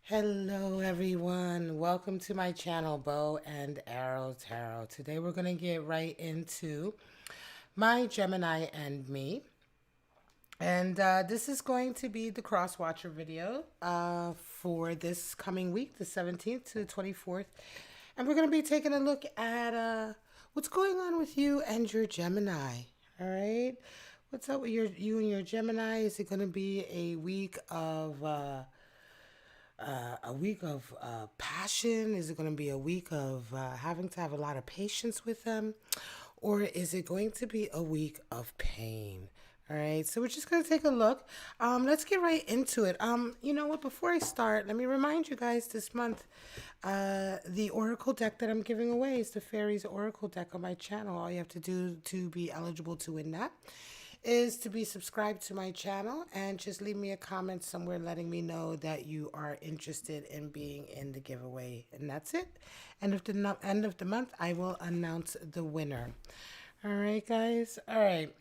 Hello everyone, welcome to my channel Bow and Arrow Tarot. Today we're going to get right into my Gemini and me. And this is going to be the cross watcher video for this coming week, the 17th to the 24th. And we're going to be taking a look at what's going on with you and your Gemini. All right, what's up with you and your Gemini? Is it going to be a week of passion? Is it going to be a week of having to have a lot of patience with them? Or is it going to be a week of pain? All right, so we're just going to take a look. Let's get right into it. You know what? Before I start, let me remind you guys this month, the Oracle deck that I'm giving away is the Fairies Oracle deck on my channel. All you have to do to be eligible to win that is to be subscribed to my channel and just leave me a comment somewhere letting me know that you are interested in being in the giveaway, and that's it. End of the month I will announce the winner. All right guys, all right,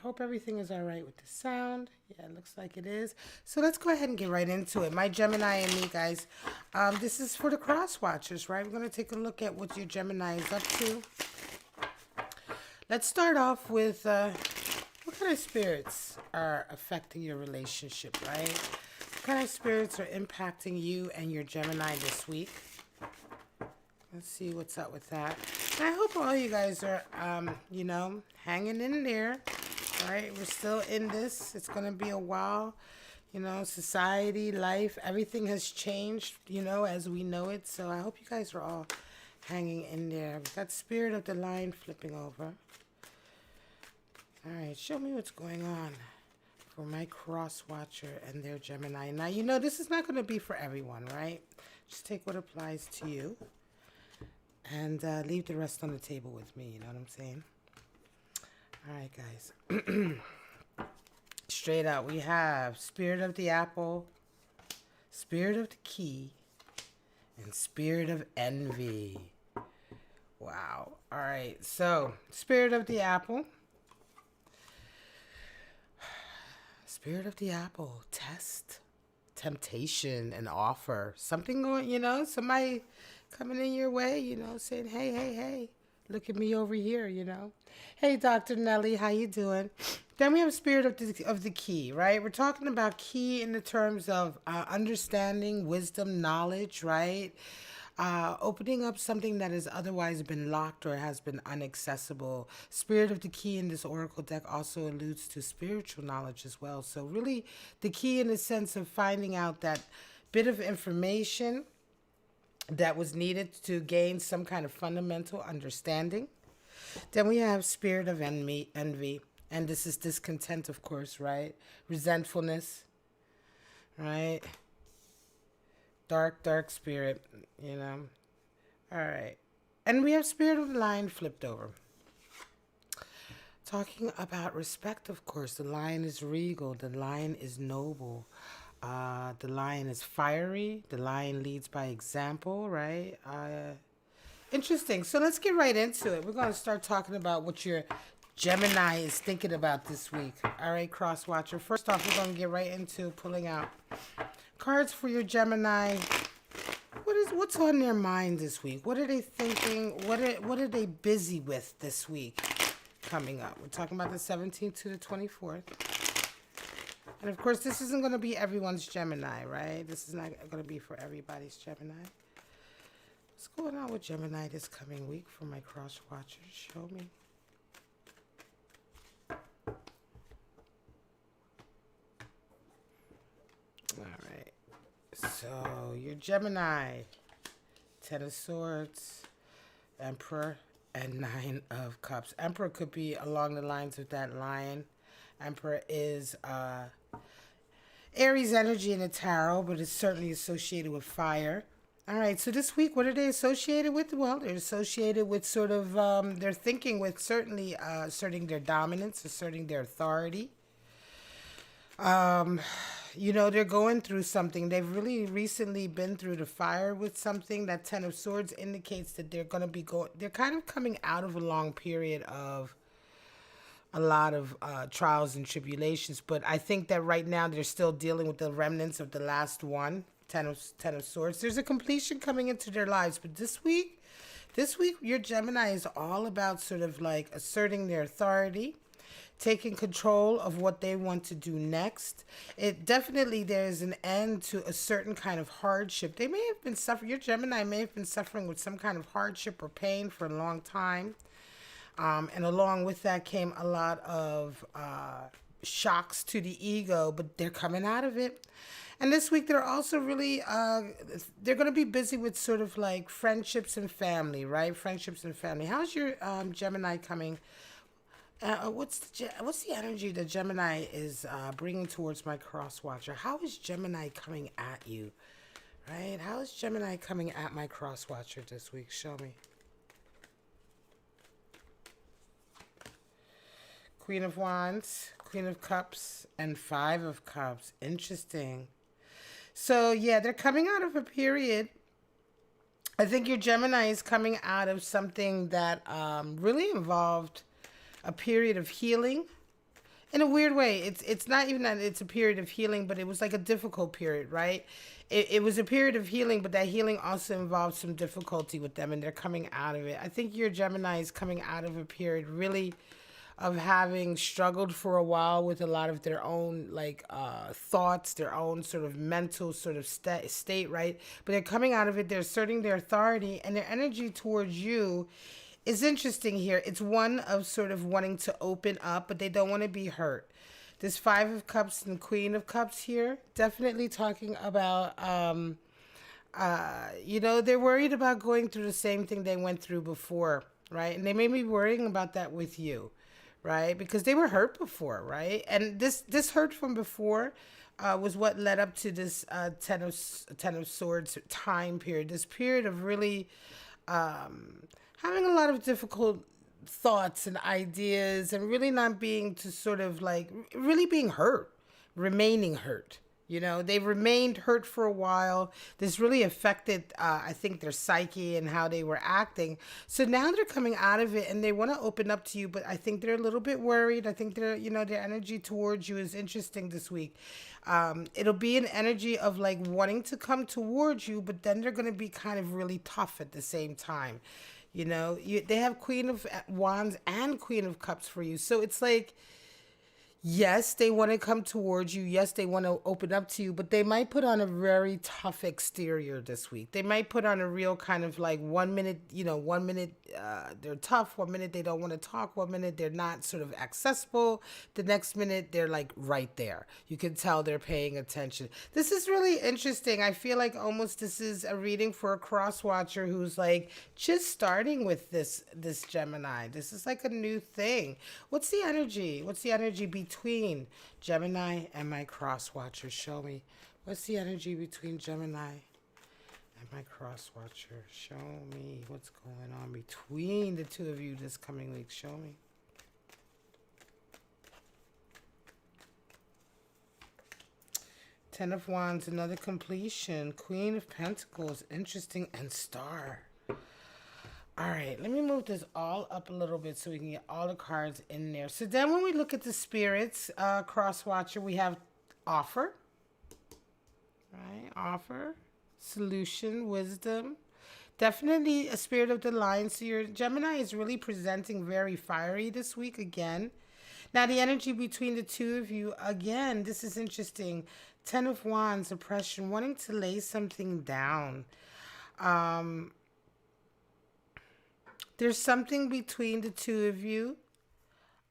hope everything is all right with the sound. Yeah, it looks like it is. So let's go ahead and get right into it. My Gemini and me, guys, this is for the cross watchers, right? We're going to take a look at what your Gemini is up to. Let's start off with what kind of spirits are affecting your relationship, right? What kind of spirits are impacting you and your Gemini this week? Let's see what's up with that. And I hope all you guys are, you know, hanging in there, right? We're still in this. It's going to be a while. You know, society, life, everything has changed, you know, as we know it. So I hope you guys are all hanging in there. We've got Spirit of the Lion flipping over. All right, show me what's going on for my cross watcher and their Gemini. Now, you know, this is not going to be for everyone, right? Just take what applies to you and leave the rest on the table with me. You know what I'm saying? All right, guys. Straight out, we have Spirit of the Apple, Spirit of the Key, and Spirit of Envy. Wow. All right, so Spirit of the Apple. Spirit of the Apple, test, temptation, and offer. Something going, you know, somebody coming in your way, you know, saying, hey, hey, hey, look at me over here, you know. Hey, Dr. Nelly, how you doing? Then we have Spirit of the Key, right? We're talking about key in the terms of understanding, wisdom, knowledge, right? Opening up something that has otherwise been locked or has been inaccessible. Spirit of the Key in this Oracle deck also alludes to spiritual knowledge as well. So really the key in the sense of finding out that bit of information that was needed to gain some kind of fundamental understanding. Then we have Spirit of Envy. And this is discontent, of course, right? Resentfulness, right? Dark spirit, you know. All right. And we have Spirit of the Lion flipped over. Talking about respect, of course. The lion is regal. The lion is noble. The lion is fiery. The lion leads by example, right? Interesting. So let's get right into it. We're going to start talking about what your Gemini is thinking about this week. All right, cross watcher. First off, we're going to get right into pulling out cards for your Gemini. What's on their mind this week? What are they thinking? What are they busy with this week coming up? We're talking about the 17th to the 24th. And of course, this isn't going to be everyone's Gemini, right? This is not going to be for everybody's Gemini. What's going on with Gemini this coming week for my cross watchers? Show me. All right. So, your Gemini, Ten of Swords, Emperor, and Nine of Cups. Emperor could be along the lines of that lion. Emperor is Aries energy in the tarot, but it's certainly associated with fire. All right, so this week, what are they associated with? Well, they're associated with sort of, they're thinking with certainly asserting their dominance, asserting their authority. You know, they're going through something. They've really recently been through the fire with something. That Ten of Swords indicates that they're going to be they're kind of coming out of a long period of a lot of trials and tribulations. But I think that right now they're still dealing with the remnants of the last one. Ten of Swords. There's a completion coming into their lives, but this week, your Gemini is all about sort of like asserting their authority, taking control of what they want to do next. It definitely, there's an end to a certain kind of hardship. They may have been suffering, your Gemini may have been suffering with some kind of hardship or pain for a long time. And along with that came a lot of shocks to the ego, but they're coming out of it. And this week they're also really, they're going to be busy with sort of like friendships and family, right? Friendships and family. How's your Gemini coming? What's the energy that Gemini is bringing towards my cross watcher? How is Gemini coming at you, right? How is Gemini coming at my cross watcher this week? Show me. Queen of Wands, Queen of Cups, and Five of Cups. Interesting. So, yeah, they're coming out of a period. I think your Gemini is coming out of something that really involved a period of healing. In a weird way, it's not even that it's a period of healing, but it was like a difficult period, right? It was a period of healing, but that healing also involved some difficulty with them, and they're coming out of it. I think your Gemini is coming out of a period really of having struggled for a while with a lot of their own like thoughts, their own sort of mental sort of state, right? But they're coming out of it, they're asserting their authority, and their energy towards you is interesting here. It's one of sort of wanting to open up, but they don't want to be hurt. This Five of Cups and Queen of Cups here, definitely talking about, you know, they're worried about going through the same thing they went through before, right? And they may be worrying about that with you, right? Because they were hurt before, right? And this hurt from before was what led up to this Ten of Swords time period. This period of really having a lot of difficult thoughts and ideas, and really not being to sort of like really being hurt, remaining hurt. You know, they remained hurt for a while. This really affected, I think, their psyche and how they were acting. So now they're coming out of it and they want to open up to you, but I think they're a little bit worried. I think they're, you know, their energy towards you is interesting this week. It'll be an energy of like wanting to come towards you, but then they're going to be kind of really tough at the same time. You know, they have Queen of Wands and Queen of Cups for you. So it's like, yes, they want to come towards you. Yes, they want to open up to you, but they might put on a very tough exterior this week. They might put on a real kind of like 1 minute, you know, 1 minute they're tough. 1 minute they don't want to talk. 1 minute they're not sort of accessible. The next minute they're like right there. You can tell they're paying attention. This is really interesting. I feel like almost this is a reading for a cross watcher who's like just starting with this Gemini. This is like a new thing. What's the energy? What's the energy between Gemini and my cross watcher? Show me. What's the energy between Gemini and my cross watcher? Show me what's going on between the two of you this coming week. Show me. Ten of Wands, another completion. Queen of Pentacles, interesting, and Star. All right, let me move this all up a little bit so we can get all the cards in there. So then when we look at the spirits, cross watcher, we have offer, right? Offer, solution, wisdom. Definitely a spirit of the lion. So your Gemini is really presenting very fiery this week again. Now the energy between the two of you, again, this is interesting. Ten of Wands, oppression, wanting to lay something down. There's something between the two of you.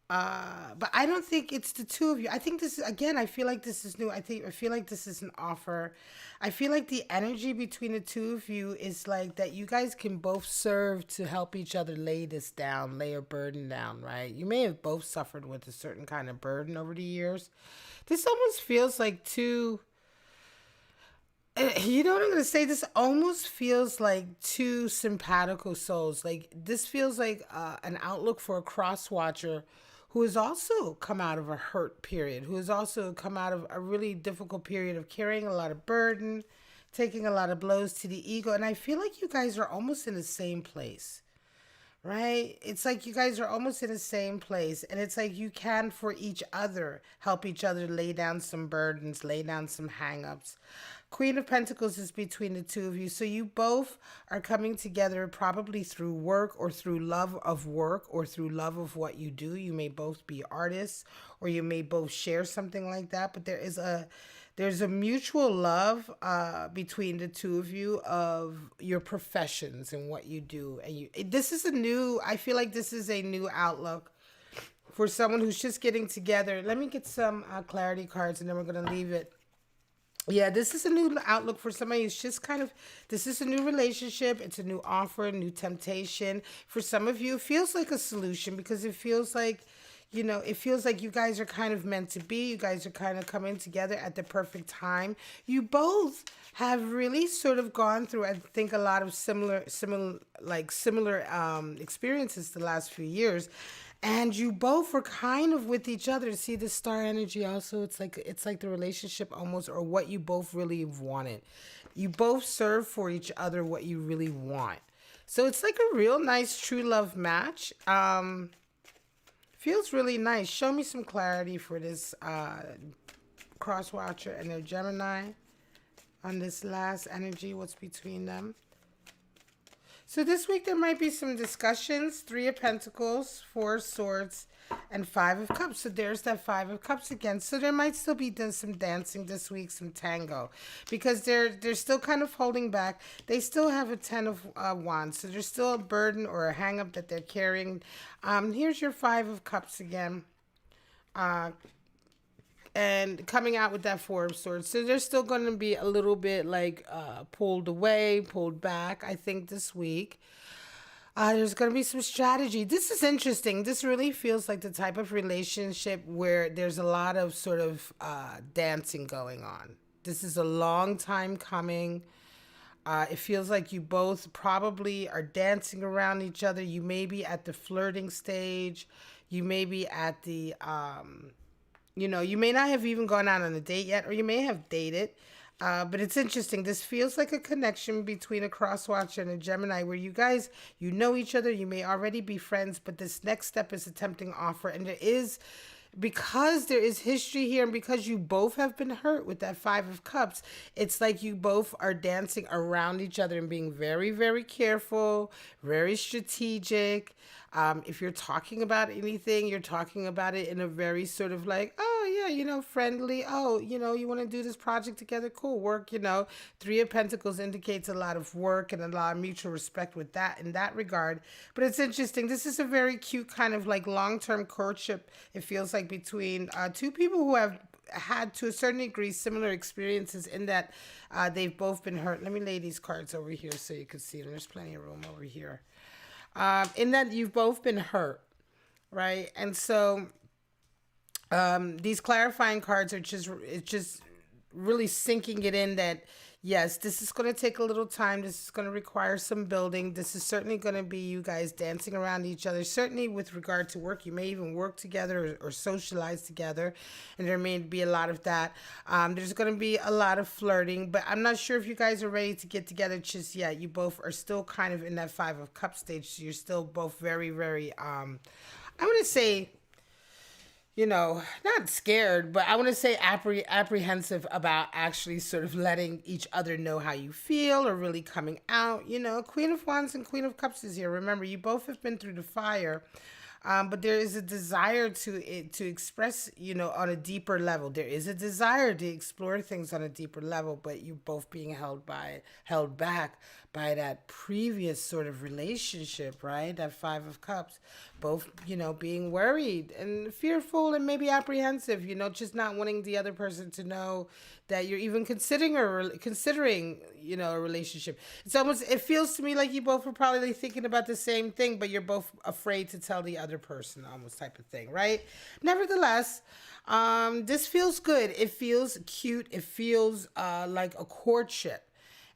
But I don't think it's the two of you. I think this is, again, I feel like this is new. I feel like this is an offer. I feel like the energy between the two of you is like that you guys can both serve to help each other lay this down, lay a burden down, right? You may have both suffered with a certain kind of burden over the years. This almost feels like two... You know what I'm going to say? This almost feels like two simpatico souls. Like this feels like an outlook for a cross watcher who has also come out of a hurt period, who has also come out of a really difficult period of carrying a lot of burden, taking a lot of blows to the ego. And I feel like you guys are almost in the same place, right? It's like you guys are almost in the same place. And it's like you can, for each other, help each other lay down some burdens, lay down some hang-ups. Queen of Pentacles is between the two of you. So you both are coming together probably through work or through love of work or through love of what you do. You may both be artists or you may both share something like that. But there's a mutual love between the two of you of your professions and what you do. And this is I feel like this is a new outlook for someone who's just getting together. Let me get some clarity cards and then we're going to leave it. Yeah, this is a new outlook for somebody who's just this is a new relationship. It's a new offer, a new temptation. For some of you, it feels like a solution because it feels like, it feels like you guys are kind of meant to be. You guys are kind of coming together at the perfect time. You both have really sort of gone through, I think, a lot of similar experiences the last few years. And you both were kind of with each other. See the star energy also. It's like the relationship almost, or what you both really wanted. You both serve for each other what you really want. So it's like a real nice true love match. Feels really nice. Show me some clarity for this cross watcher and their Gemini on this last energy. What's between them? So this week there might be some discussions. 3 of Pentacles, 4 of Swords, and 5 of Cups. So there's that 5 of Cups again. So there might still be some dancing this week, some tango. Because they're still kind of holding back. They still have a 10 of Wands. So there's still a burden or a hang-up that they're carrying. Here's your 5 of Cups again. And coming out with that 4 of Swords. So they're still going to be a little bit like pulled away, pulled back, I think, this week. There's going to be some strategy. This is interesting. This really feels like the type of relationship where there's a lot of sort of dancing going on. This is a long time coming. It feels like you both probably are dancing around each other. You may be at the flirting stage. You may be at the... you may not have even gone out on a date yet, or you may have dated. But it's interesting. This feels like a connection between a cross watcher and a Gemini where you guys, know each other. You may already be friends, but this next step is a tempting offer. And because there is history here and because you both have been hurt with that 5 of Cups, it's like you both are dancing around each other and being very, very careful, very strategic. If you're talking about anything, you're talking about it in a very sort of like, oh yeah, friendly. Oh, you want to do this project together? Cool, work, 3 of Pentacles indicates a lot of work and a lot of mutual respect with that in that regard. But it's interesting. This is a very cute kind of like long-term courtship. It feels like between 2 people who have had to a certain degree similar experiences in that they've both been hurt. Let me lay these cards over here so you can see them. There's plenty of room over here. In that you've both been hurt, right? And so these clarifying cards are just really sinking it in that, yes, this is going to take a little time. This is going to require some building. This is certainly going to be you guys dancing around each other. Certainly with regard to work, you may even work together or socialize together. And there may be a lot of that. There's going to be a lot of flirting, but I'm not sure if you guys are ready to get together just yet. You both are still kind of in that 5 of Cups stage. So you're still both very, very, I want to say, not scared, but I want to say apprehensive about actually sort of letting each other know how you feel or really coming out. Queen of Wands and Queen of Cups is here. Remember, you both have been through the fire, but there is a desire to express, on a deeper level. There is a desire to explore things on a deeper level, but you're both being held back by that previous sort of relationship, right? That 5 of Cups, both, being worried and fearful and maybe apprehensive, just not wanting the other person to know that you're even considering, a relationship. It feels to me like you both are probably thinking about the same thing, but you're both afraid to tell the other person, almost type of thing, right? Nevertheless, this feels good. It feels cute. It feels like a courtship.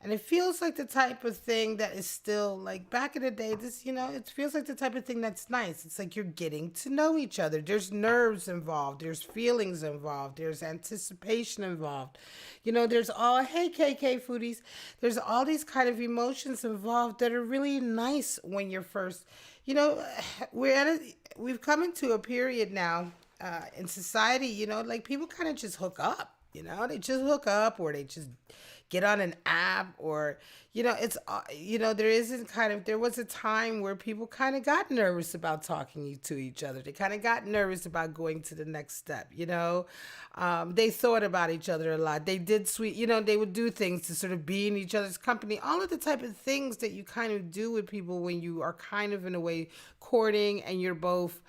And it feels like the type of thing that is still like back in the day, it feels like the type of thing that's nice. It's like you're getting to know each other. There's nerves involved. There's feelings involved. There's anticipation involved. There's hey, KK foodies, there's all these kind of emotions involved that are really nice when you're first, you know, we've come into a period now in society, like people kind of just hook up, they just hook up or they just get on an app or, there was a time where people kind of got nervous about talking to each other. They kind of got nervous about going to the next step, they thought about each other a lot. They did they would do things to sort of be in each other's company. All of the type of things that you kind of do with people when you are kind of in a way courting and you're both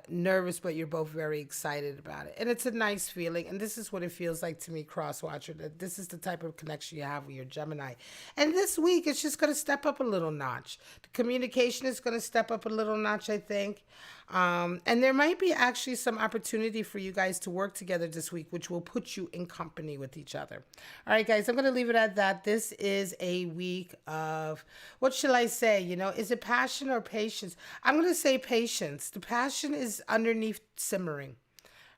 nervous, but you're both very excited about it. And it's a nice feeling. And this is what it feels like to me, Crosswatcher, that this is the type of connection you have with your Gemini. And this week, it's just going to step up a little notch. The communication is going to step up a little notch, I think. And there might be actually some opportunity for you guys to work together this week, which will put you in company with each other. All right, guys, I'm going to leave it at that. This is a week of, what shall I say? Is it passion or patience? I'm going to say patience. The passion is underneath simmering.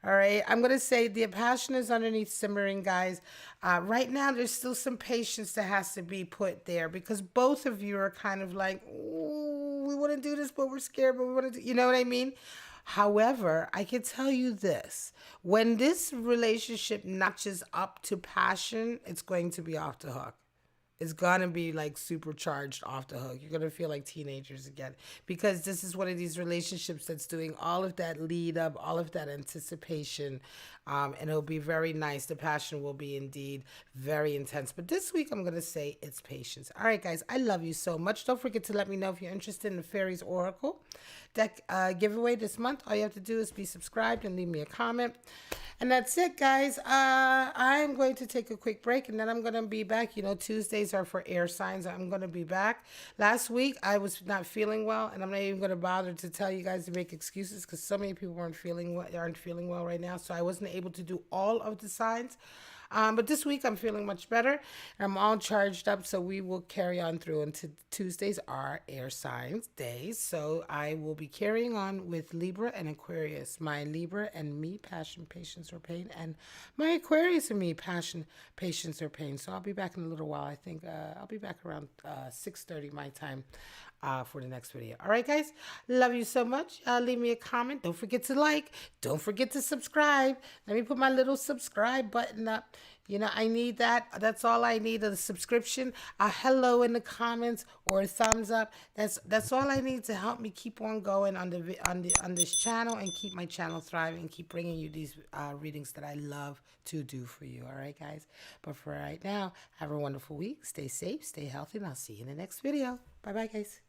All right, I'm going to say the passion is underneath simmering, guys. Right now, there's still some patience that has to be put there because both of you are kind of like, ooh, we want to do this, but we're scared, but we want to do, you know what I mean? However, I can tell you this. When this relationship notches up to passion, it's going to be off the hook. It's gonna be like supercharged off the hook. You're gonna feel like teenagers again because this is one of these relationships that's doing all of that lead up, all of that anticipation, and it'll be very nice. The passion will be indeed very intense. But this week, I'm gonna say it's patience. All right, guys, I love you so much. Don't forget to let me know if you're interested in the Fairies Oracle deck giveaway this month. All you have to do is be subscribed and leave me a comment. And that's it, guys. I'm going to take a quick break, and then I'm going to be back. Tuesdays are for air signs. I'm going to be back. Last week, I was not feeling well, and I'm not even going to bother to tell you guys to make excuses because so many people aren't feeling well right now. So I wasn't able to do all of the signs. But this week I'm feeling much better. I'm all charged up, so we will carry on through. And Tuesdays are air signs days, so I will be carrying on with Libra and Aquarius. My Libra and me, passion, patience, or pain, and my Aquarius and me, passion, patience, or pain. So I'll be back in a little while. I think I'll be back around 6:30 my time. For the next video. All right, guys. Love you so much. Leave me a comment. Don't forget to like. Don't forget to subscribe. Let me put my little subscribe button up. I need that. That's all I need, a subscription, a hello in the comments, or a thumbs up. That's all I need to help me keep on going on this channel and keep my channel thriving and keep bringing you these readings that I love to do for you. All right, guys. But for right now, have a wonderful week. Stay safe, stay healthy, and I'll see you in the next video. Bye-bye, guys.